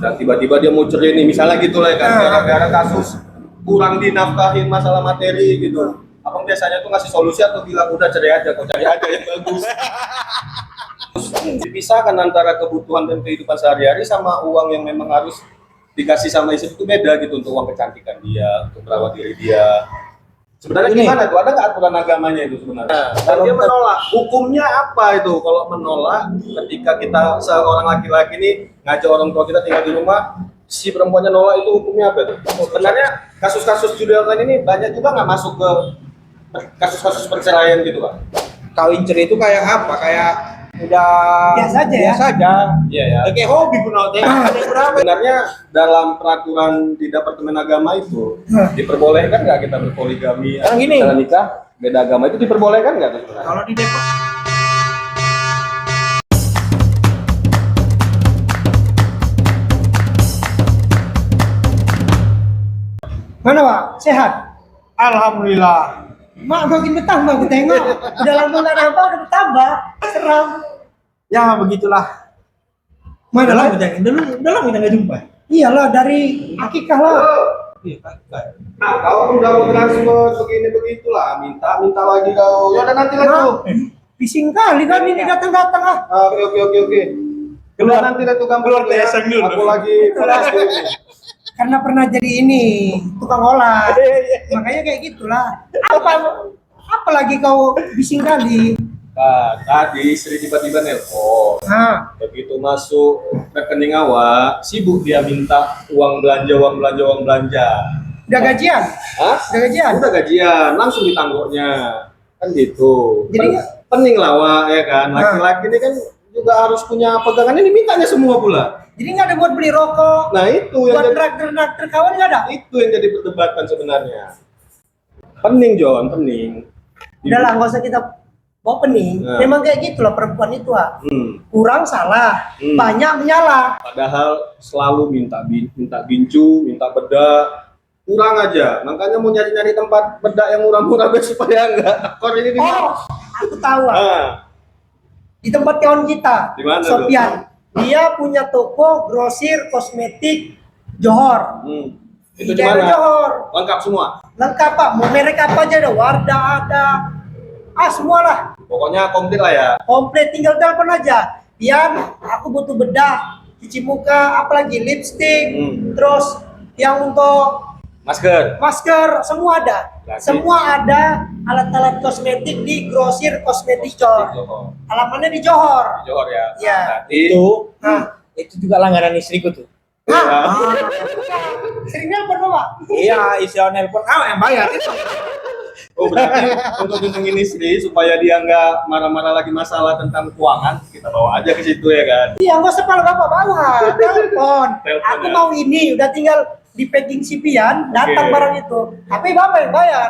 Dan tiba-tiba dia mau cerai nih, misalnya gitu lah ya kan, gara-gara kasus kurang dinafkahin masalah materi gitu. Abang biasanya tuh ngasih solusi atau bilang udah cerai aja, kau cari aja yang bagus. Dipisahkan antara kebutuhan dan kehidupan sehari-hari sama uang yang memang harus dikasih sama istri itu beda gitu, untuk uang kecantikan dia, untuk merawat diri dia. Sebenarnya gimana tuh? Ada nggak aturan agamanya itu sebenarnya? Dan dia menolak. Hukumnya apa itu kalau menolak ketika kita seorang laki-laki ini ngajak orang tua kita tinggal di rumah, si perempuannya nolak, itu hukumnya apa tuh? Sebenarnya kasus-kasus judi online ini banyak juga nggak masuk ke kasus-kasus perceraian gitu Pak? Kawin cerai itu kayak apa? Kayak udah biasa aja. Biasa aja. Iya ya. Kayak hobi pun Sebenarnya dalam peraturan di Departemen Agama itu diperbolehkan nggak kita berpoligami? Yang gini. Misalnya nikah beda agama itu diperbolehkan nggak tuh sebenarnya? Kalau di Depok. Mana Pak? Sehat? Alhamdulillah. Mak makin bertambah, aku tengok. Udah lama nggak nampak, udah bertambah. Seram. Ya begitulah. Mana lah? Udah lama kita nggak jumpa. Iyalah, dari akikah lah. Nah, kau udah mau transfer begini begitulah, minta lagi kau. Ya udah nanti lah tuh. Bising kali kan ini datang-datang ah. Oke. Keluar nanti lah tuh gambar. Keluar TSM dulu. Aku lagi kelas dulu. Karena pernah jadi ini tukang olah. Makanya kayak gitulah. Apalagi kau bising kali. Nah, tadi istri tiba-tiba nelpon. Nah, Begitu masuk rekening awak, sibuk dia minta uang belanja. udah gajian? Hah? Udah gajian? Udah gajian, langsung ditanggoknya. Kan gitu. Jadi Pening lah Wak, ya kan. Laki-laki ini kan juga harus punya pegangan, ini mintanya semua pula. jadi nggak ada buat beli rokok, Nah, itu yang buat jadi, traktir kawan nggak ada? itu yang jadi perdebatan sebenarnya. Pening John, pening. Udah lah, nggak usah kita bawa pening. Nah. Memang kayak gitulah perempuan itu ah. Hmm. Kurang salah, Hmm. banyak menyalah. Padahal selalu minta gincu, minta bedak, kurang aja. Makanya mau nyari-nyari tempat bedak yang murah-murah biar supaya enggak tekor ini di mana. Oh, aku tahu ah. Ah, Di tempat kawan kita, Di mana tuh? Sofian. Dia punya toko grosir kosmetik Johor. Itu Di di daerah mana? Johor. Lengkap semua. Lengkap Pak, mau merek apa aja ada, Wardah ada. Semua lah. Pokoknya komplit lah ya. Komplit, tinggal telepon aja. Pian, aku butuh bedak, cuci muka, apalagi lipstick, terus yang untuk masker, semua ada. Berarti- Semua ada alat-alat kosmetik di grosir kosmetik Johor. Johor. Alamannya di Johor. Johor ya. Iya. Berarti Itu juga langganan istriku tuh. ya. Sering nelpon Pak? Iya, istri nelpon. Yang bayar. Oh, berarti untuk lindungin istri supaya dia nggak marah-marah lagi masalah tentang keuangan, kita bawa aja ke situ ya kan. Iya, nggak usah Bapak bawa, telepon. Telepon Aku ya. mau ini, udah tinggal di packing si Pian, datang Oke. barang itu. Tapi Bapak yang bayar.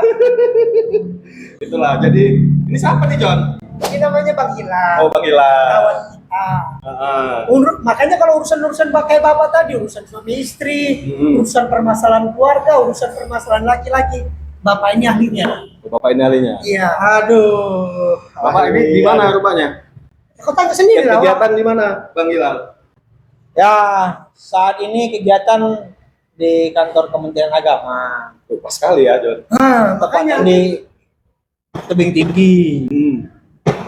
Itulah. Jadi ini siapa nih John? Ini namanya Bang Hilal. Oh, Bang Ilham. Kawan kita. Makanya kalau urusan-urusan pakai Bapak tadi, urusan suami istri, urusan permasalahan keluarga, urusan permasalahan laki-laki, Bapak ini ahlinya. Bapak ini ahlinya. Iya. Aduh. Bapak ini di mana rumahnya? Kau tanya sendiri lah. Wak. Kegiatan di mana, Bang Hilal? Ya, saat ini kegiatan di kantor Kementerian Agama. Pas sekali ya, John. Makanya. Di Tebing Tinggi.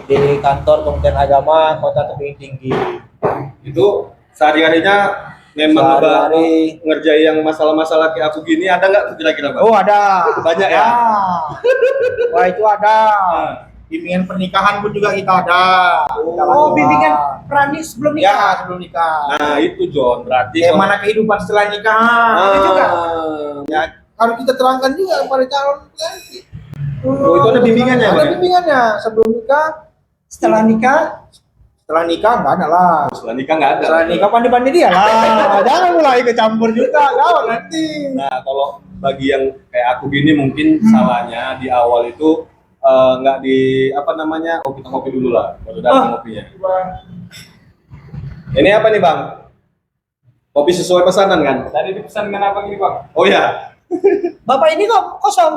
Di kantor Kementerian Agama Kota Tebing Tinggi. Itu sehari-harinya memang Sehari-hari. ngerjain yang masalah-masalah kayak aku gini, ada nggak kira-kira Bang? Oh, ada. Banyak ya? Wah, itu ada. Bimbingan pernikahan pun juga kita ada. Kita Oh, lakukan. bimbingan prani sebelum Ya, nikah. sebelum nikah. Nah, itu John, berarti Bagaimana kehidupan setelah nikah? Itu juga. Ya, harus kita terangkan juga pada calon pengantin. Oh, itu ada bimbingannya, Bang, Ada ya? bimbingannya sebelum nikah. Setelah nikah, Setelah nikah nggak ada lah. Setelah nikah nggak ada. Setelah nikah pandi-pandi dia lah. Jangan mulai kecampur juga, gawat nanti. Nah, kalau bagi yang kayak aku gini mungkin salahnya di awal itu nggak di apa namanya, kita ngopi dulu lah, baru datang ngopinya. Ini apa nih Bang? Kopi sesuai pesanan kan? Tadi dipesan dengan apa ini Bang? Oh ya, Bapak ini kok kosong.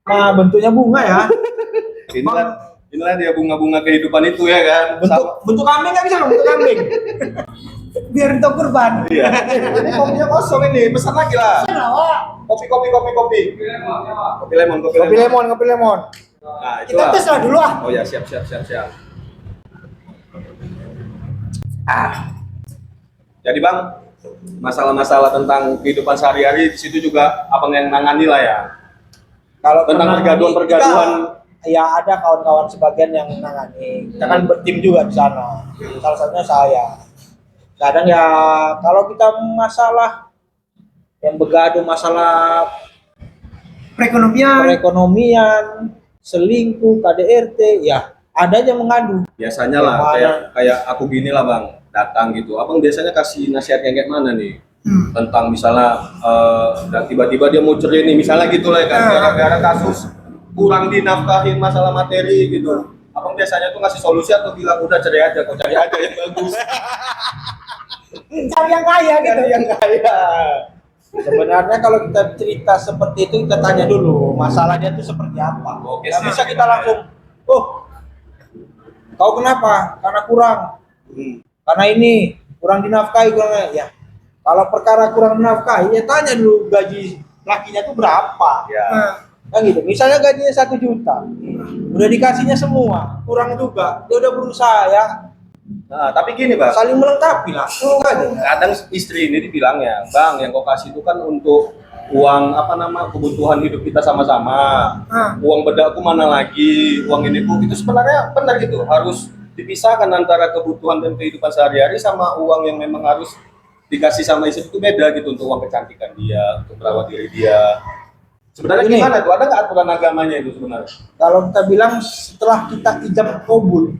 Nah, bentuknya bunga ya. inilah dia bunga-bunga kehidupan itu ya kan? Bentuk kambing nggak bisa dong, bentuk kambing. biar untuk kurban. Iya. Ini kopinya kosong ini, pesan lagi lah. Kenapa? Kopi. Kopi lemon. Kopi lemon. Nah, Kita itulah. tes lah dulu ah. Oh ya, siap. Jadi Bang, masalah-masalah tentang kehidupan sehari-hari di situ juga abang yang nangani lah ya. Kalau Tentang pergaduan-pergaduan. ya ada kawan-kawan sebagian yang menangani. Kita kan bertim juga di sana. Salah satunya saya. Kadang ya kalau kita masalah yang begaduh masalah perekonomian, selingkuh, KDRT, ya ada aja mengadu. Biasanya lah kayak aku gini lah Bang, datang gitu. Abang biasanya kasih nasihat yang kayak mana nih? Tentang misalnya dan tiba-tiba dia mau cerai nih, misalnya gitu lah kan, gara-gara kasus kurang dinafkahin masalah materi gitu. Abang biasanya tuh ngasih solusi atau bilang udah cerai aja, kau cari aja yang bagus. Cari yang kaya gitu. Cari yang kaya. Sebenarnya kalau kita cerita seperti itu kita tanya dulu masalahnya itu seperti apa. Oke, Nggak siap. bisa kita langsung, oh kau kenapa? Karena kurang, karena ini kurang dinafkahi, ya. Kalau perkara kurang dinafkahi, ya tanya dulu gaji lakinya itu berapa. Ya. Kan gitu. Misalnya gajinya 1 juta, udah dikasihnya semua, kurang juga, dia udah berusaha ya. Nah, tapi gini Bang, Saling melengkapi lah. kadang istri ini dibilangnya, Bang, yang kau kasih itu kan untuk uang kebutuhan hidup kita sama-sama. Uang bedakku mana lagi, uang ini itu sebenarnya benar gitu, harus dipisahkan antara kebutuhan dan kehidupan sehari-hari sama uang yang memang harus dikasih sama istri itu beda gitu, untuk uang kecantikan dia, untuk merawat diri dia. Sebenarnya Ini. gimana tuh? Ada nggak aturan agamanya itu sebenarnya? Kalau kita bilang setelah kita ijab kabul,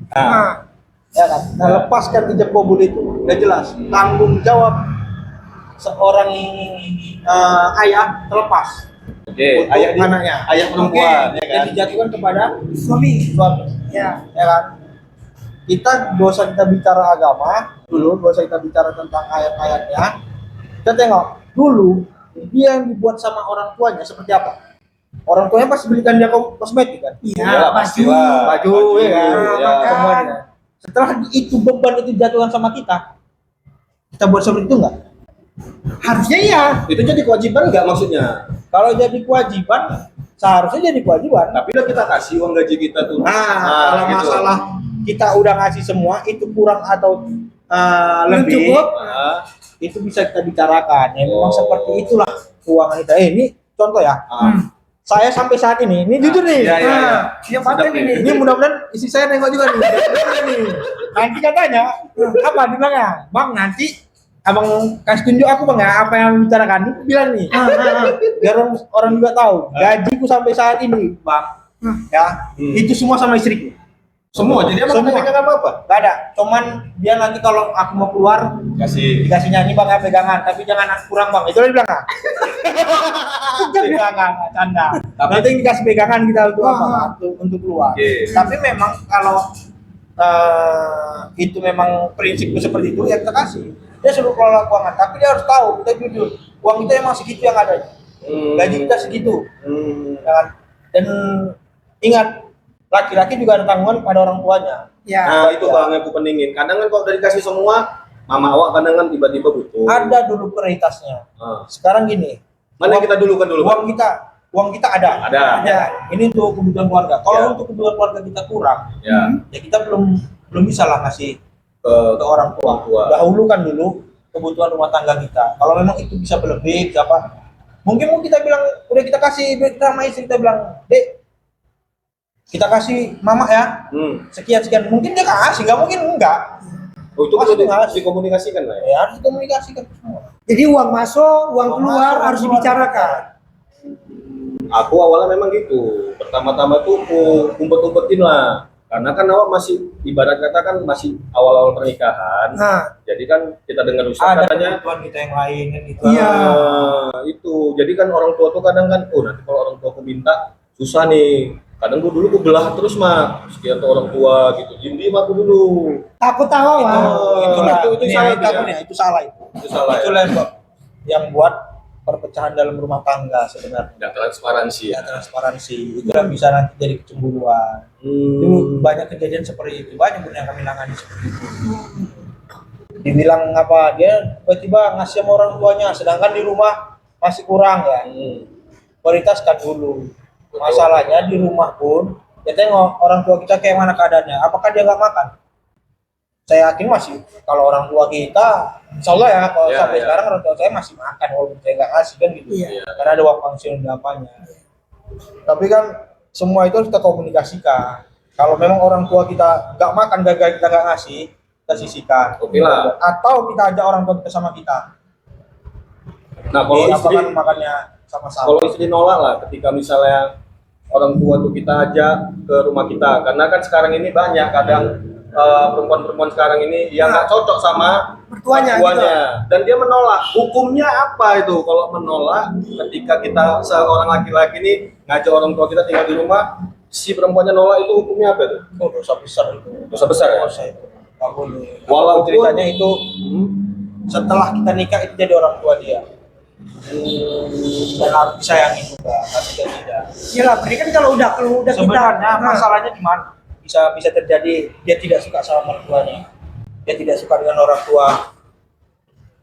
ya kan, nah lepaskan ijab kabul itu, udah jelas tanggung jawab seorang ayah terlepas. Oke, Untuk ayah anaknya. ayah perempuan, ya kan? Yang dijatuhkan kepada Suami. ya kan. Kita dosa kita bicara agama dulu, dosa kita bicara tentang ayat-ayatnya. Kita tengok dulu dia yang dibuat sama orang tuanya seperti apa. Orang tuanya pasti belikan dia kosmetik kan. Iyalah, pastilah. Baju, ya kan. ya. Semuanya. Setelah itu beban itu dijatuhkan sama kita buat seperti itu enggak? Harusnya iya. Itu jadi kewajiban nggak maksudnya? Kalau jadi kewajiban, seharusnya jadi kewajiban. Tapi udah kita kasih uang gaji kita tuh. Kalau gitu. masalah kita udah ngasih semua, itu kurang atau lebih, cukup. itu bisa kita bicarakan. Ya memang Oh. seperti itulah keuangan kita. Ini contoh ya. Saya sampai saat ini jujur nih. Iya. Yang paten Sedap ini. Ini mudah-mudahan istri saya nengok juga nih. Nih. Nanti katanya, apa dibilangnya? Bang, nanti abang kasih tunjuk aku bang ya apa yang membicarakan. Ini bilang nih. Biar orang juga tahu. Gajiku sampai saat ini, bang. Ya, itu semua sama istriku. Semua. Jadi emang Semua. pegangan apa? Gak ada. Cuman dia nanti kalau aku mau keluar Kasih. dikasih nyanyi bang ya pegangan, tapi jangan kurang bang. Itu dia bilang ah. Pegangan, canda. Nanti yang dikasih pegangan kita untuk apa? Untuk keluar. Oke. Tapi memang kalau itu memang prinsipku seperti itu ya kita kasih. Dia suruh kelola keuangan, tapi dia harus tahu kita jujur. Uang kita emang segitu yang ada. Gaji kita segitu. Ya kan? Dan ingat, laki-laki juga ada tanggungan pada orang tuanya. Ya. Nah, itu bang yang aku peningin. Kadang kan kalau udah dikasih semua, mama awak kadang kan tiba-tiba butuh. Ada dulu prioritasnya. Sekarang gini, Mana yang kita dulukan dulu? Bang? uang kita ada. Ada. Ini untuk kebutuhan keluarga. Kalau Ya. untuk kebutuhan keluarga kita kurang, Ya. ya kita belum bisa lah kasih Ke ke orang tua. orang tua. Dahulukan dulu kebutuhan rumah tangga kita. Kalau memang itu bisa berlebih, siapa? Mungkin mau kita bilang udah kita kasih duit sama istri, kita bilang, Dek, kita kasih mama ya, sekian. Mungkin dia kasih, nggak mungkin enggak. Oh, itu Pasti perlu ngasih. dikomunikasikan lah ya. Ya harus dikomunikasikan semua. Jadi uang masuk, uang Uang keluar masuk, harus uang dibicarakan. Aku awalnya memang gitu. Pertama-tama tuh aku umpet-umpetin lah. Karena kan awak masih ibarat kata kan masih awal-awal pernikahan. Nah, Jadi kan kita dengar ustaz Ada katanya kebutuhan kita yang lain kan gitu. Iya. itu. Jadi kan orang tua tuh kadang kan, oh nanti kalau orang tua aku minta susah nih. Kadang gua dulu belah terus mah sekian tuh orang tua gitu. Jadi aku dulu. takut tahu Wak. Itu salah tuh ya. Itu salah itu. Itu salah. Itulah yang buat perpecahan dalam rumah tangga sebenarnya. Enggak transparansi Ya ya. transparansi itu yang bisa nanti jadi kecemburuan. Itu banyak kejadian seperti itu, banyak pun yang kami tangani seperti itu. dibilang apa, dia tiba-tiba ngasih sama orang tuanya, sedangkan di rumah masih kurang ya. Prioritaskan dulu. Masalahnya di rumah pun kita tengok orang tua kita kayak mana keadaannya, apakah dia nggak makan? Saya yakin masih, kalau orang tua kita, insya Allah ya, kalau sampai sekarang orang tua saya masih makan, walaupun saya nggak ngasih kan gitu. Karena ada uang pensiun dan apanya. Tapi kan semua itu harus kita komunikasikan. Kalau memang orang tua kita nggak makan, gagal kita nggak ngasih, kita sisihkan. Oke lah. Atau kita ajak orang tua kita sama kita. Nah, kalau istri makannya sama-sama. Kalau istri nolak lah, ketika misalnya orang tua tuh kita ajak ke rumah kita, karena kan sekarang ini banyak kadang perempuan-perempuan sekarang ini yang nggak cocok sama mertuanya gitu. Dan dia menolak. Hukumnya apa itu kalau menolak ketika kita seorang laki-laki ini ngajak orang tua kita tinggal di rumah, si perempuannya nolak, itu hukumnya apa itu? Oh, dosa besar itu. Dosa besar ya? Dosa itu. Nggak boleh. Walaupun ceritanya itu setelah kita nikah itu jadi orang tua dia. Dan harus disayangi juga, tapi tidak. Iyalah, berarti kan kalau udah Sebenarnya masalahnya di mana? Bisa terjadi dia tidak suka sama mertuanya, dia tidak suka dengan orang tua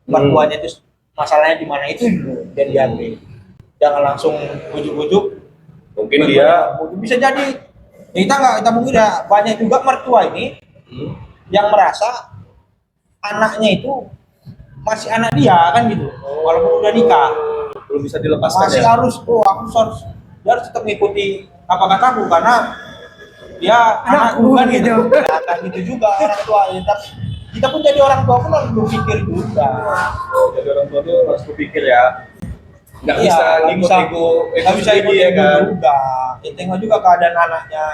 mertuanya, itu masalahnya di mana itu dulu dan diambil. Jangan langsung bujuk-bujuk. Mungkin dia bisa jadi kita mungkin ya, banyak juga mertua ini yang merasa anaknya itu masih anak dia kan gitu, walaupun udah nikah belum bisa dilepaskan masih ya? harus dia harus tetap mengikuti apa kataku karena dia anak kan gitu. Nah, gitu juga orang tua kita pun jadi orang tua pun harus berpikir juga. Jadi orang tua itu harus berpikir ya, nggak Iya, bisa ikut ya kan juga. Kita tengok juga keadaan anaknya,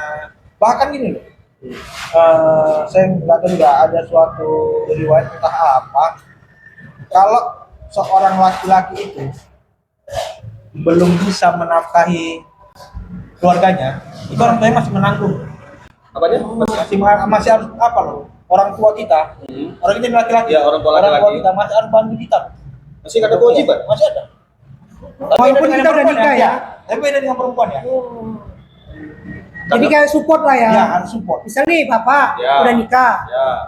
bahkan gini loh, saya nggak tahu juga ada suatu riwayat entah apa, kalau seorang laki-laki itu belum bisa menafkahi keluarganya, itu orang tuanya masih menanggung. Apanya? Masih harus apa loh? Orang tua kita, orang kita laki-laki, ya, orang tua laki-laki kita masih harus bantu kita. Masih ada kewajiban? Masih ada. Walaupun kita udah nikah ya. Tapi beda dengan perempuan ya. Jadi kayak support lah ya. Ya, harus support. Misal nih bapak udah nikah,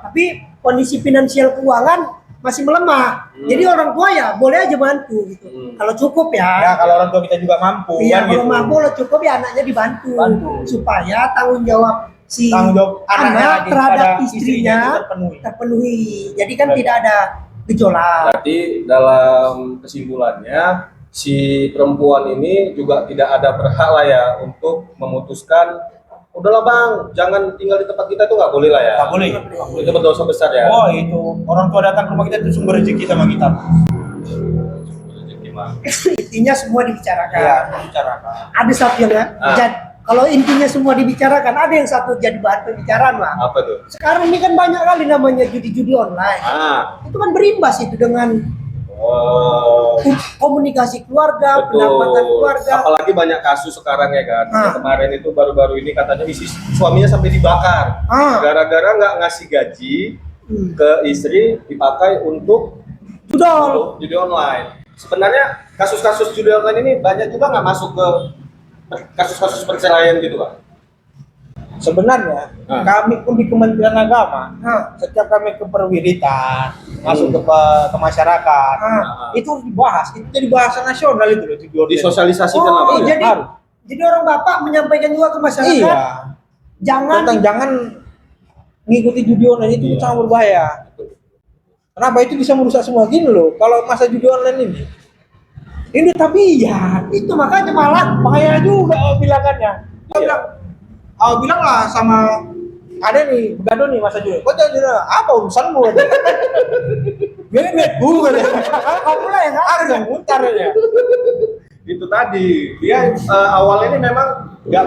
tapi kondisi finansial keuangan masih melemah. Jadi orang tua ya boleh aja bantu gitu. Kalau cukup ya. Ya, kalau orang tua kita juga mampu. Iya, kan, kalau gitu. mampu, kalau cukup ya anaknya dibantu. Supaya tanggung jawab si anak terhadap istrinya terpenuhi. Jadi kan tidak ada gejolak. Berarti dalam kesimpulannya si perempuan ini juga tidak ada berhak lah ya untuk memutuskan, udahlah bang, jangan tinggal di tempat kita, itu nggak boleh lah ya. Nggak boleh. Itu berdosa besar ya. Oh itu orang tua datang ke rumah kita itu sumber rezeki sama kita. Intinya semua dibicarakan. Ya, dibicarakan. Ada satu yang kalau intinya semua dibicarakan, ada yang satu jadi bahan pembicaraan lah. Apa tuh? Sekarang ini kan banyak kali namanya judi-judi online. Itu kan berimbas itu dengan komunikasi keluarga, pendapatan keluarga. Apalagi banyak kasus sekarang ya kan. Kemarin itu baru-baru ini katanya suaminya sampai dibakar. Gara-gara nggak ngasih gaji ke istri, dipakai untuk judi online. Sebenarnya kasus-kasus judi online ini banyak juga nggak masuk ke kasus-kasus perceraian gitu Pak? Sebenarnya kami pun di Kementerian Agama, setiap kami ke perwiritan, masuk ke masyarakat, itu harus dibahas. Itu jadi bahasa nasional itu loh. Disosialisasikan apa ya? Jadi orang bapak menyampaikan juga ke masyarakat. Iya. Jangan mengikuti judi online itu sangat berbahaya. Kenapa itu bisa merusak semua gini loh? Kalau masa judi online ini tapi ya itu makanya malah bahaya juga bilangannya. Aku bilang lah sama ada nih begadon nih masa judi. Kok jangan apa urusanmu? Biar duitku kan. Kamu lah yang yang mutar ya. Itu tadi dia awalnya ini memang nggak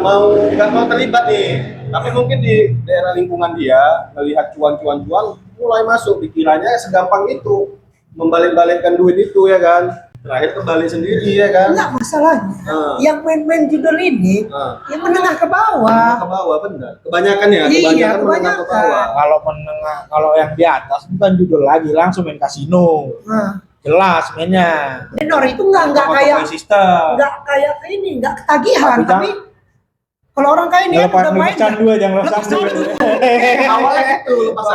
mau terlibat nih, tapi mungkin di daerah lingkungan dia melihat cuan mulai masuk, dikiranya segampang itu membalik-balikkan duit itu ya kan, terakhir kembali sendiri ya kan. Enggak masalahnya yang main-main judul ini yang menengah ke bawah benar, kebanyakan ya, kebanyakan menengah ke bawah. Kalau menengah, kalau yang di atas bukan judul lagi, langsung main kasino. Jelas mainnya. Minor itu nggak kayak sistem, nggak kayak ini, nggak ketagihan, tapi Kalau orang kaya ini Lepas udah main candu aja, lepas Lepas candu. candu. Awalnya itu Lepas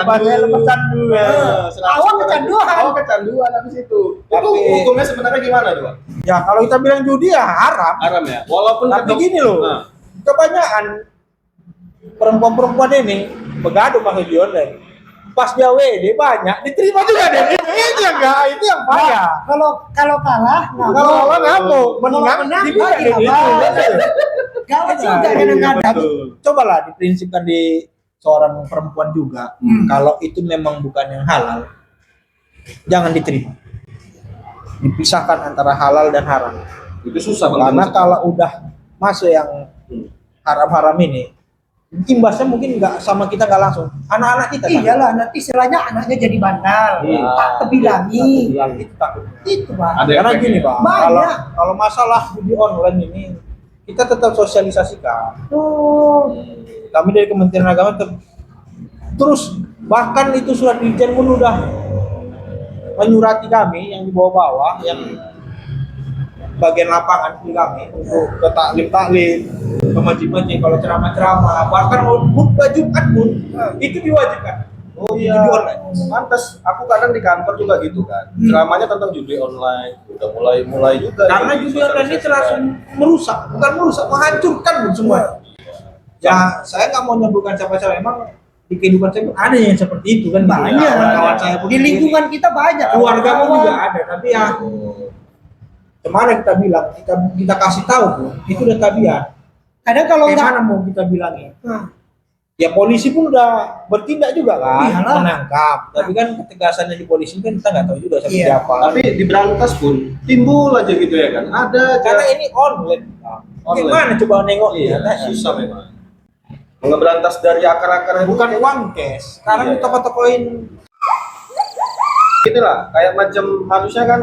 candu. Awal kecanduan. Awal kecanduan habis itu. Itu Tapi- hukumnya sebenarnya gimana tuh, Bang? Ya kalau kita bilang judi ya haram. Haram ya. Walaupun Tapi gini loh, Nah, kebanyakan perempuan-perempuan ini begaduh pakai judi online. Pas dia WD banyak, diterima juga deh. Itu yang enggak, itu yang payah. Kalau kalah, nah, Kalau orang ngamuk, kalau menang, menang dibilang lagi deh apa? itu. Galak juga Iya, kadang-kadang. betul. Cobalah diprinsipkan di seorang perempuan juga. Kalau itu memang bukan yang halal, jangan diterima. Dipisahkan antara halal dan haram. Itu susah Bang. Karena kalau udah masuk yang haram-haram ini, imbasnya mungkin nggak sama kita nggak langsung. Anak-anak kita kan? Iyalah, nanti istilahnya anaknya jadi bandal. Tak kebilangi. Itu takutnya. Itu, Pak. Ada Karena efeknya. gini Pak, Banyak. kalau masalah judi online ini kita tetap sosialisasikan. Tuh. Kami dari Kementerian Agama terus bahkan itu surat dirjen pun udah menyurati kami yang di bawah-bawah yang bagian lapangan di kami untuk ke taklim, ke masjid-masjid kalau ceramah-ceramah, bahkan khutbah Jumat pun itu diwajibkan. Oh iya. Judi online. Pantes, aku kadang di kantor juga gitu kan. Ceramahnya tentang judi online. Udah mulai juga. Karena judi online ini terlalu merusak, bukan merusak, menghancurkan semua. Ya, saya nggak mau nyebutkan siapa-siapa, emang di kehidupan saya pun ada yang seperti itu kan. Banyak. Kawan saya pun Di lingkungan kita banyak. keluarga pun Kawan. juga ada, tapi ya kemana kita bilang, kita kasih tahu pun itu udah tabiat. Kadang kalau enggak Gimana mau kita bilangnya? Nah, Ya polisi pun udah bertindak juga kan, Iyalah. menangkap. Tapi kan ketegasannya di polisi kan kita nggak tahu juga seperti Iya. apa. Tapi di berantas pun timbul aja gitu ya kan. Ada Karena ini online. Online. Gimana coba nengok? iya, Nah, susah memang. Ngeberantas dari akar-akarnya bukan uang cash. Sekarang Iya. di toko-tokoin gitu lah. Kayak macam harusnya kan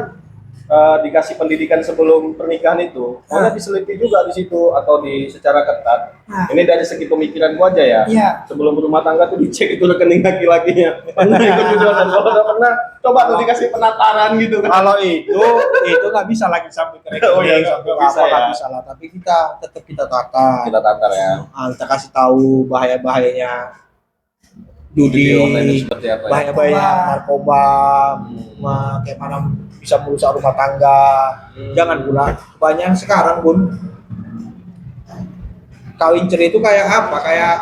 dikasih pendidikan sebelum pernikahan itu, pokoknya diseliti juga di situ atau di secara ketat. Nah. Ini dari segi pemikiran gua aja ya. Iya. Sebelum berumah tangga tuh dicek itu rekening laki-lakinya. Pernah ikut juga dan kalau udah pernah coba tuh dikasih penataran gitu kan. kalau itu nggak bisa lagi sampai ke rekening, Oh iya, sampai nggak bisa apa, nggak ya. bisa lah. Tapi kita tetap kita tata. Kita tatar ya. Kita kasih tahu bahaya-bahayanya judi, Judi online itu seperti apa ya? bahaya-bahaya narkoba, kayak mana bisa merusak rumah tangga. Jangan pula banyak sekarang pun kawin cerai itu kayak apa? Kayak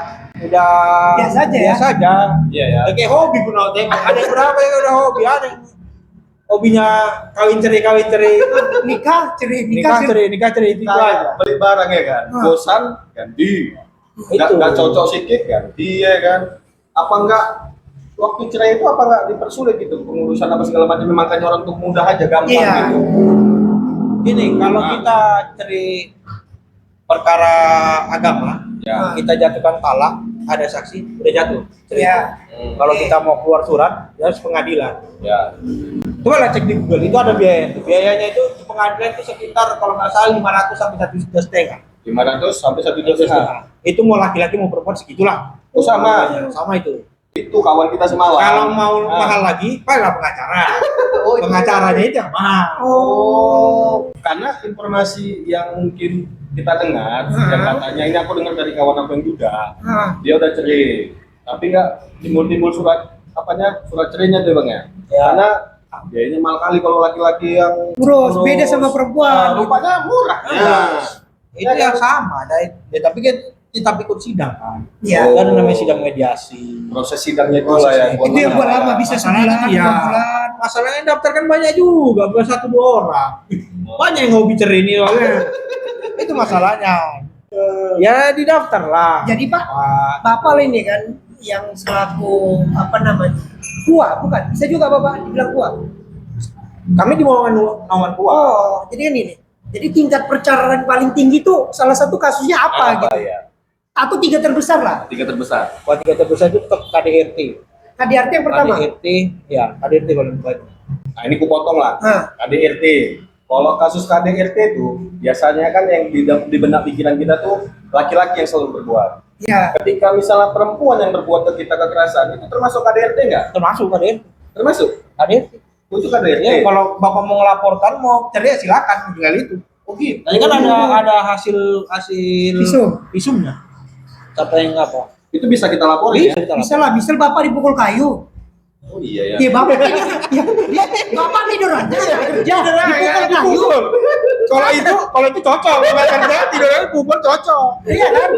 udah Biasa aja ya? biasa aja. Iya ya. Kayak hobi pun tengok. Ada yang berapa yang udah hobi, ada yang hobinya kawin cerai nikah nikah cerai itu Kayak aja. beli barang ya kan. Bosan ganti. Itu. Nggak cocok sedikit ganti ya kan. Apa enggak waktu cerai itu apa enggak dipersulit gitu pengurusan apa segala macam, memang kan orang tuh mudah aja gampang Iya. gitu. Gini, kalau Nah. kita cerai perkara agama, Ya. kita jatuhkan talak, ada saksi, udah jatuh. cerai. Iya. Kalau kita mau keluar surat, ya harus pengadilan. Ya. Coba lah cek di Google, itu ada biaya. Biayanya itu di pengadilan itu sekitar kalau nggak salah 500 sampai 1,5 juta. 500 sampai 1,5 juta. Itu mau laki-laki mau perempuan segitulah. Oh, sama. Sama itu. Itu kawan kita semalam. Kalau mau Ah. mahal lagi, pakai pengacara. Oh, itu. Pengacaranya itu yang mahal. Oh, karena informasi yang mungkin kita dengar, yang katanya ini aku dengar dari kawan aku yang juga, Nah, dia udah cerai, tapi nggak timbul surat surat cerainya tuh bang ya, Ya. karena biayanya mahal kali kalau laki-laki yang Bros, beda sama perempuan. rupanya murah. Itu yang sama. Ya, tapi kita ikut sidang kan. Iya. Kan namanya sidang mediasi. Proses sidangnya itu lah ya. Prosesnya. Itu yang buat lama bisa sebulan, Iya. 2 bulan. Masalahnya daftar kan banyak juga, bukan 1-2 orang. Banyak yang hobi cerai ini soalnya. Itu masalahnya. Ya didaftar lah. Jadi Pak, Pak. Bapak ini kan yang selaku apa namanya? Kuah, bukan? Saya juga Bapak dibilang kuah. Kami di naungan kuat. Oh, jadi kan ini. Jadi tingkat perceraian paling tinggi tuh salah satu kasusnya apa gitu? ya? Atau 3 terbesar lah. 3 terbesar. Kuat 3 terbesar itu tetap KDRT. KDRT yang pertama. KDRT, ya KDRT paling banyak. Nah ini kupotong lah. Hah. KDRT. Kalau kasus KDRT itu biasanya kan yang di benak pikiran kita tuh laki-laki yang selalu berbuat. Ya. Ketika misalnya perempuan yang berbuat ke kita kekerasan, itu termasuk KDRT nggak? Termasuk KDRT. Termasuk. KDRT. Itu KDRT. Ya, kalau bapak mau ngelaporkan, mau cerai ya silakan, tinggal itu. Oh gitu. Tadi kan ada hasil visumnya. Siapa yang apa? Itu bisa kita laporin ya? Bisa lah, misal bapak dipukul kayu. Oh iya ya. Ya bapak tidur, bapak tidur aja nggak kerja, dipukul kayu. Kalau itu cocok, kalau kerja tidurnya pukul cocok. Iya kan?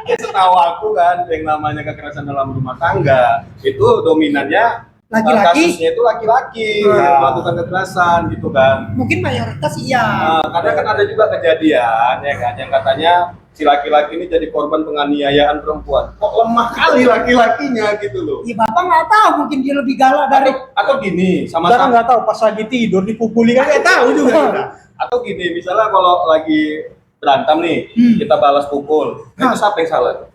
Ya, setahu aku kan yang namanya kekerasan dalam rumah tangga itu dominannya Laki-laki. kasusnya itu laki-laki yang melakukan kekerasan gitu kan. Mungkin mayoritas iya. Karena kan ada juga kejadian ya kan yang katanya si laki-laki ini jadi korban penganiayaan perempuan. Kok lemah kali laki-lakinya gitu loh. Ya bapak nggak tahu, mungkin dia lebih galak dari. Atau gini, Kita kan sama-sama. nggak tahu pas lagi tidur dipukuli kan nggak tahu juga kita. Atau gini, misalnya kalau lagi berantem nih, kita balas pukul. Nah, itu siapa yang salah?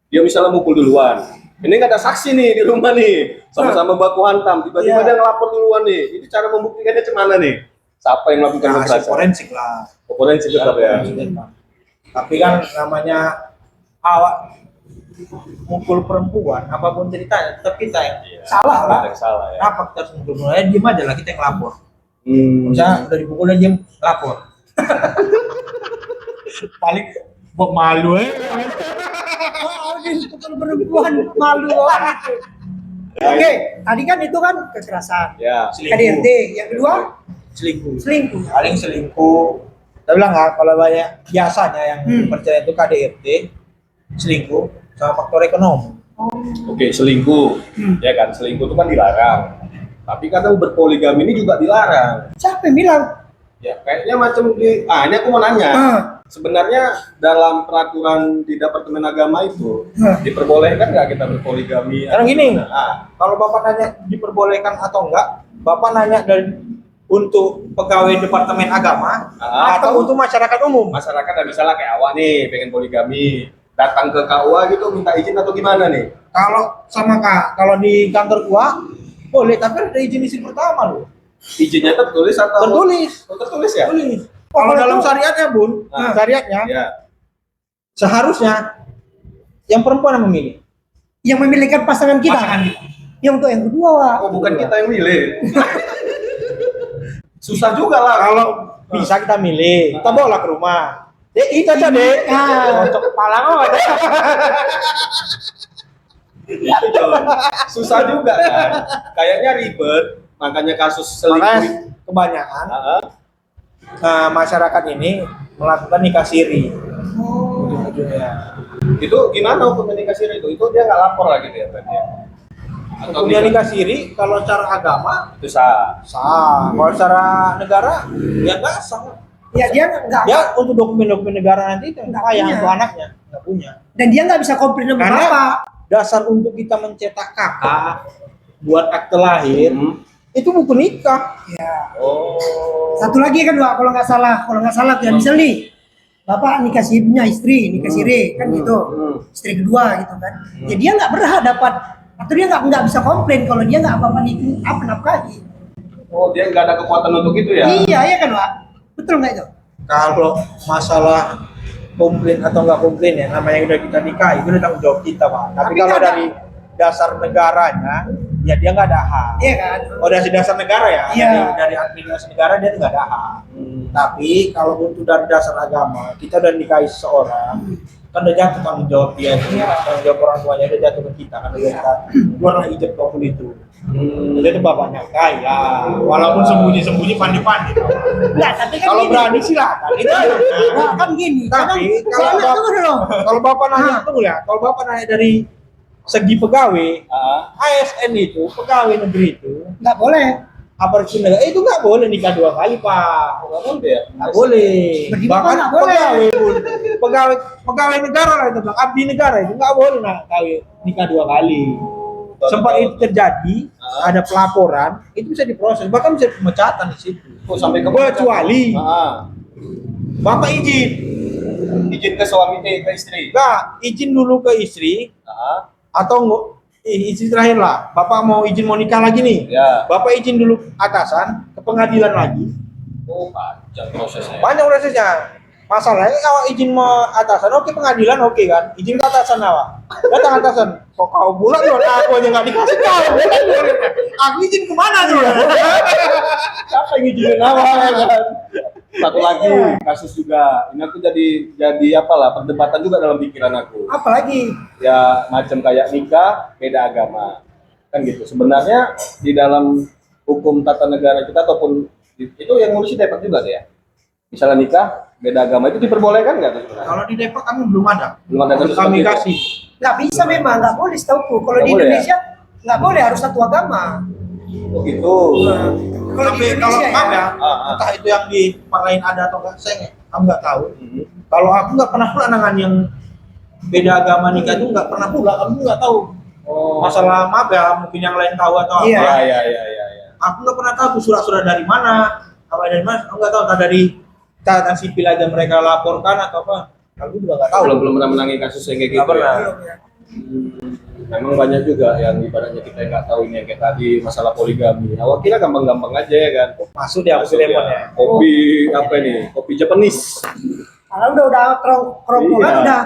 Dia misalnya mukul duluan. Ini nggak ada saksi nih di rumah nih, sama-sama baku hantam. Tiba-tiba dia ngelapor duluan nih. Ini cara membuktikannya cemana nih? Siapa yang melakukan Hasil kekerasan? forensik lah. Forensik tetap ya. Tapi kan namanya awak mukul perempuan, apapun ceritanya, tetap kita yang salah lah. Yang salah ya. Kenapa kita harus mukul perempuan? Diem aja lah, kita yang lapor. Hmm. Misalnya udah dipukul dia diem, lapor. Paling malu Dipukul perempuan malu orang itu. Oke, tadi kan itu kan kekerasan. Ya. KDRT. Yang kedua Selingkuh. selingkuh. Paling selingkuh. Kita bilang nggak, kalau banyak biasanya yang percaya itu KDRT, selingkuh sama faktor ekonomi. Oke, selingkuh. Ya kan, selingkuh itu kan dilarang. Tapi kadang berpoligami ini juga dilarang. Siapa yang bilang? Ya, kayaknya macam ini aku mau nanya. Sebenarnya dalam peraturan di Departemen Agama itu diperbolehkan nggak kita berpoligami? Sekarang gini, Nah, kalau Bapak nanya diperbolehkan atau enggak, Bapak nanya dari untuk pegawai Departemen Agama atau untuk masyarakat umum? masyarakat ada misalnya kayak awak nih pengen poligami, datang ke KUA gitu minta izin atau gimana nih? Kalau sama Kak, kalau di kantor gua boleh, tapi ada izin istri pertama loh. Izinnya tertulis atau? Tertulis. Oh, tertulis ya? Tertulis. Kalau dalam syariatnya, Bun, syariatnya Ya. seharusnya yang perempuan yang memilih. Yang memilihkan pasangan kita. Yang untuk yang kedua, Wak. Oh, bukan kita yang milih. Susah juga lah. Kalau bisa kita milih, kita bawa ke rumah. Itu aja deh. Cocok kepala kok. Susah juga kan. Kayaknya ribet. Makanya kasus Makanya selingkuh. kebanyakan Ah, masyarakat ini melakukan nikah siri. Ujung-ujungnya. itu gimana hukum nikah siri itu? Itu dia nggak lapor lagi dia berarti ya? Atau Hukumnya nikah siri kalau secara agama itu sah. sah, kalau secara negara ya nggak sah. Ya dia nggak. Ya untuk dokumen-dokumen negara nanti itu Nggak kaya punya. untuk anaknya nggak punya. Dan dia nggak bisa komplain sama Karena bapak. dasar untuk kita mencetak kakak buat akte lahir itu buku nikah. Ya. Oh. Satu lagi kan, Wak, kalau nggak salah ya misal nih, bapak nikah siri punya istri, nikah siri kan gitu, istri kedua gitu kan. Ya dia nggak berhak dapat, atau dia nggak bisa komplain kalau dia nggak apa-apa nafkahi. Oh, dia nggak ada kekuatan untuk itu ya? Iya, iya kan, Wak? Betul nggak itu? Kalau masalah komplain atau nggak komplain ya, namanya udah kita nikah itu udah tanggung jawab kita, Pak. Tapi Tapi kalau kan dari dasar negaranya, ya dia nggak ada hak. Iya kan? Oh, dari dasar negara ya, Iya. dari administrasi negara dia nggak ada hak. Tapi kalau untuk dari dasar agama, kita udah nikahi seseorang, kan udah jatuh tanggung jawab dia, tanggung jawab orang tuanya udah jatuh ke kita, kan udah kita keluar ijab kabul itu. Jadi itu bapaknya kaya, walaupun sembunyi-sembunyi pandi-pandi. Enggak, tapi kan Kalau gini. berani silakan. Itu Nah, kan gini. Tapi Kadang, kalau tunggu dulu. kalau bapak nanya tunggu ya, kalau bapak nanya dari segi pegawai, ASN itu pegawai negeri itu Nggak boleh. aparatur negara itu nggak boleh nikah 2 kali, Pak. Nggak boleh ya? Nggak boleh. Bagi Bahkan bapak nggak boleh. pegawai pun, pegawai negara lah itu bilang, abdi negara itu nggak boleh nikah 2 kali. Sempat itu terjadi, ada pelaporan, itu bisa diproses, bahkan bisa pemecatan di situ. Oh, sampai ke Kecuali bapak izin, izin ke suami ke istri. nggak izin dulu ke istri atau izin terakhir lah. Bapak mau izin mau nikah lagi nih, Ya. bapak izin dulu atasan ke pengadilan lagi. Oh, panjang prosesnya. Banyak prosesnya. Masalahnya awak izin atasan, oke pengadilan oke kan, izin ke atasan awak. Datang atasan, kok kau bulan loh, aku aja nggak dikasih tahu. Aku izin kemana tuh? Siapa yang izinin awak kan? Satu lagi kasus juga. Ini aku jadi apalah perdebatan juga dalam pikiran aku. Apalagi Ya macam kayak nikah beda agama. Kan gitu. Sebenarnya di dalam hukum tata negara kita ataupun itu yang ngurusin Depok juga deh ya. Misalnya nikah beda agama itu diperbolehkan nggak tuh sebenarnya? Kalau di Depok kami belum ada. Belum ada kasus Kami seperti itu. kasih. nggak bisa memang, nggak boleh setauku. Kalau Nggak di boleh, Indonesia nggak boleh, harus satu agama. Oh gitu. Kalau di Tapi kalau Indonesia maaf ya, Ah. entah itu yang di tempat lain ada atau enggak, aku nggak tahu. Mhm. Kalau aku nggak pernah pula nangan yang beda agama nikah itu nggak pernah pula, aku nggak tahu. Oh. Masalah maaf ya, mungkin yang lain tahu atau Iya. apa. Ya. Aku nggak pernah tahu tuh surat-surat dari mana, apa dari mana. Aku nggak tahu, entah dari catatan sipil aja mereka laporkan atau apa. Aku juga nggak tahu. Belum pernah menangani kasus yang kayak gitu. Nggak pernah. Ya? Memang banyak juga yang ibaratnya kita nggak tahu ini yang kayak tadi masalah poligami. Awal kira gampang-gampang aja ya kan. Masuk dia Masuk kopi lemon ya. ya. Kopi apa nih? Kopi Japanese. Kalau udah kerongkongan Iya. udah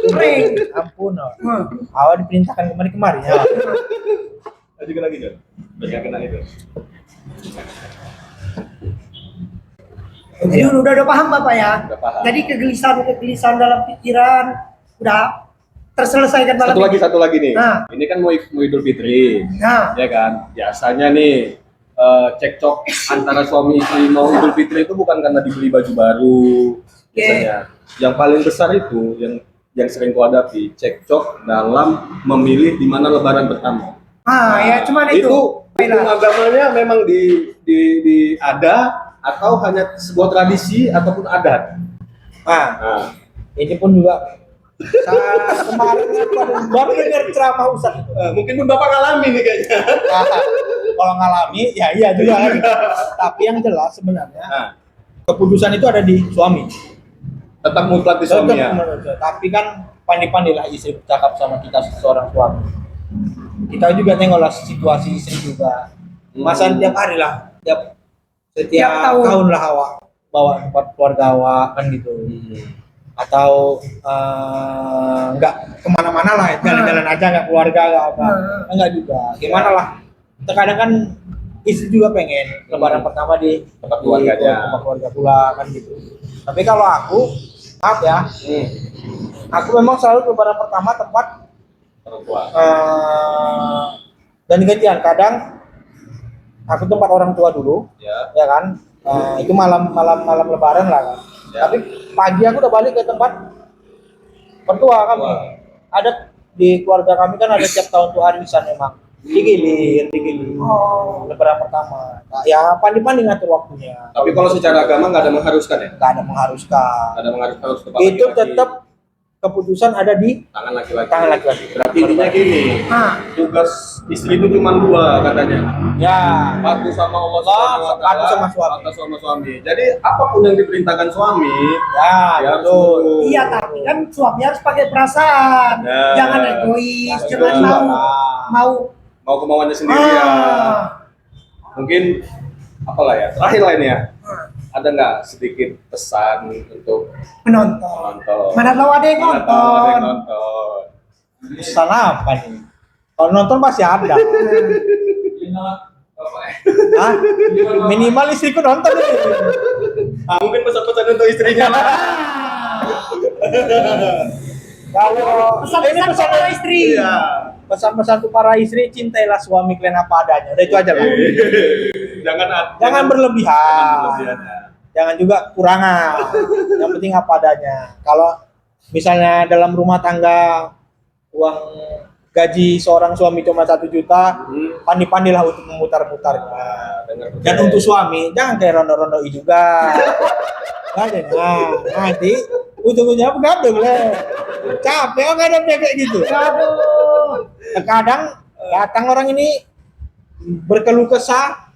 kering. Ampun, awal diperintahkan kemari-kemari ya. Lanjutkan lagi John. Banyak kena itu. Jadi udah paham Bapak ya. Udah paham. Jadi kegelisahan dalam pikiran udah terselesaikan dalam Satu lagi nih. Nah. Ini kan mau Idul Fitri. Nah, Ya kan? Biasanya nih cekcok antara suami istri mau Idul Fitri itu bukan karena dibeli baju baru. Biasanya. Yang paling besar itu yang sering ku hadapi cekcok dalam memilih di mana lebaran pertama. ya cuman itu. Hukum agamanya memang di ada atau hanya sebuah tradisi ataupun adat. Nah, ini pun juga kemarin aku baru dengar ceramah Ustaz. Mungkin pun Bapak ngalami nih kayaknya. Kalau ngalami, ya iya juga kan. Tapi yang jelas sebenarnya Nah, keputusan itu ada di suami. tetap mutlak di suami ya. Tapi kan pandai-pandailah istri bercakap sama kita seorang suami. Kita juga tengoklah situasi istri juga. Masa tiap hari lah, setiap tahun lah awak bawa tempat keluarga awak kan gitu. Atau nggak kemana-mana lah, jalan-jalan aja nggak keluarga nggak apa, enggak juga. Gimana lah? Terkadang kan istri juga pengen lebaran pertama di Tempat keluarga aja. tempat keluarga pula kan gitu. Tapi kalau aku, maaf ya, aku memang selalu lebaran pertama tempat Orang tua. dan gantian. Kadang aku tempat orang tua dulu, Ya. ya kan. Itu malam lebaran lah kan. Ya. Tapi pagi aku udah balik ke tempat mertua kami. Wah. Ada di keluarga kami kan ada tiap tahun tuh arisan memang. Digilir. Oh. Lebaran pertama. Nah, ya pandai-pandai ngatur waktunya. Tapi kalau secara agama nggak ada mengharuskan ya? Nggak ada mengharuskan. Nggak ada mengharuskan harus tempat Itu laki-laki. tetap keputusan ada di tangan laki-laki. tangan laki-laki. Berarti intinya gini, Nah, tugas istri itu cuma dua katanya. Ya. Patuh sama Allah Subhanahu wa taala, Patuh sama suami. patuh sama suami. Jadi apapun yang diperintahkan suami, Ya, ya harus betul. nurut. iya tapi kan suami harus pakai perasaan. Nah, Jangan egois, betul. jangan mau Mau kemauannya sendiri ya. Mungkin apalah ya. Terakhir lah ini ya. Ada nggak sedikit pesan untuk menonton. penonton? Mana tahu ada yang Mana tahu ada yang nonton. nonton. Pesan apa nih? Kalau nonton pasti ada. Hah? Minimal istriku nonton nih. Mungkin pesan-pesan untuk istrinya lah. Kalau Pesan-pesan ini para istri. Iya. pesan-pesan untuk para istri, cintailah suami kalian apa adanya. Udah itu aja lah. Jangan berlebihan. berlebihan ya. Jangan juga kurangan. Yang penting apa adanya. Kalau misalnya dalam rumah tangga uang gaji seorang suami cuma 1 juta, pandai-pandailah untuk memutar-mutarnya. Dan untuk suami jangan kayak rondo-rondoi juga. Nggak ada. Nah, nanti ujung-ujungnya begadang lah. Capek nggak ada kayak gitu. Aduh. Terkadang datang orang ini berkeluh kesah,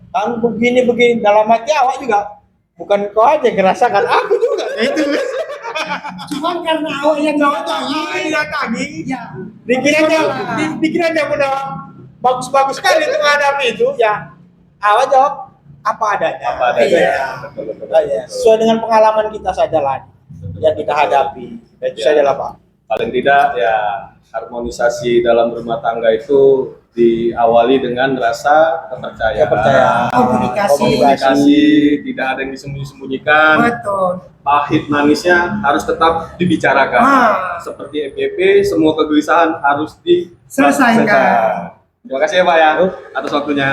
kan begini dalam hati awak juga. Bukan kau aja ngerasakan, aku juga itu. Cuman karena awak yang Datangi. ya. Pikirannya udah bagus-bagus sekali untuk menghadapi itu, ya. Awak jawab, apa adanya. Apa adanya. Iya. Betul, betul, Ah, ya. betul. Sesuai dengan pengalaman kita saja lah yang kita hadapi. Dan itu Ya. saja lah Pak. Paling tidak ya harmonisasi dalam rumah tangga itu diawali dengan rasa kepercayaan. Komunikasi, tidak ada yang disembunyi-sembunyikan. Betul. Pahit manisnya harus tetap dibicarakan. Ah. Seperti FYP, semua kegelisahan harus Selesaikan. Terima kasih ya Pak ya atas waktunya.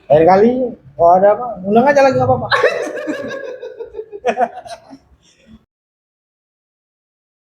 Lain kali, kalau ada apa, undang aja lagi nggak apa-apa.